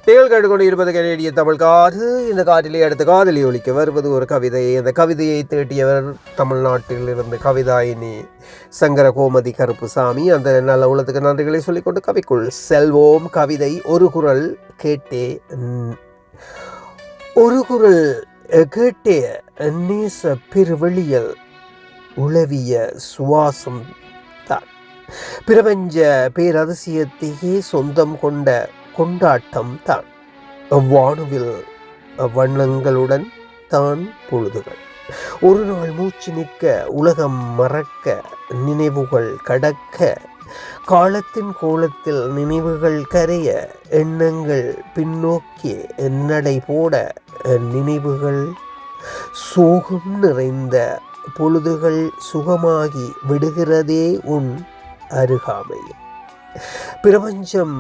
நீங்கள் கேட்டுக்கொண்டு இருப்பது கனேடிய தமிழ் காற்று. இந்த காற்றிலே அடுத்த காதலி ஒலிக்க வருவது ஒரு கவிதை. அந்த கவிதையை தீட்டியவர் தமிழ்நாட்டில் இருந்து கவிதாயினி சங்கர கோமதி கருப்புசாமி. அந்த நல்ல உள்ளத்துக்கு நன்றிகளை சொல்லிக்கொண்டு கவிக்குள் செல்வோம். கவிதை ஒரு குரல் கேட்டே நேச பெருவெளியல் உளவிய சுவாசம் தான் பிரபஞ்ச பேரதிசயத்தையே சொந்தம் கொண்ட கொண்டாட்டம் தான். வானுவில் வண்ணங்களுடன் தான் பொழுதுகள். ஒரு நாள் மூச்சு நிற்க, உலகம் மறக்க, நினைவுகள் கடக்க, காலத்தின் கோலத்தில் நினைவுகள் கரைய, எண்ணங்கள் பின்னோக்கி நடை போட, நினைவுகள் சோகம் நிறைந்த பொழுதுகள் சுகமாகி விடுகிறதே உன் அருகாமையில். பிரபஞ்சம்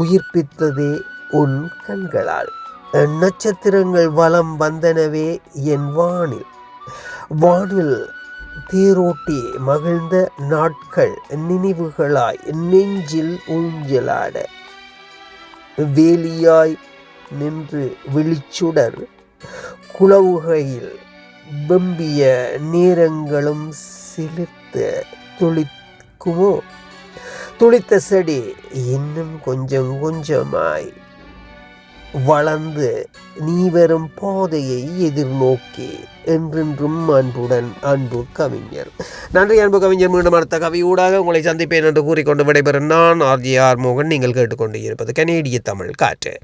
உயிர்ப்பித்ததே உன் கண்களால். நட்சத்திரங்கள் வலம் வந்தனவே என் வானில் தேரோட்டி மகிழ்ந்த நாட்கள் நினைவுகளாய் நெஞ்சில் ஊஞ்சலாட, வேலியாய் நின்று விழிச்சுடர் குளவுகையில் வெம்பிய நேரங்களும் சிலிர்த்து துளிக்குமோ? துளித்த செடி இன்னும் கொஞ்சம் கொஞ்சமாய் வளர்ந்து நீ வரும் பாதையை எதிர்நோக்கி என்றென்றும் அன்பு கவிஞர். நன்றி அன்பு கவிஞர். மீண்டும் அடுத்த கவியூடாக உங்களை சந்திப்பேன் என்று கூறிக்கொண்டு விடைபெறும் நான் RJ மோகன். நீங்கள் கேட்டுக்கொண்டு இருப்பது கனேடிய தமிழ் காற்று.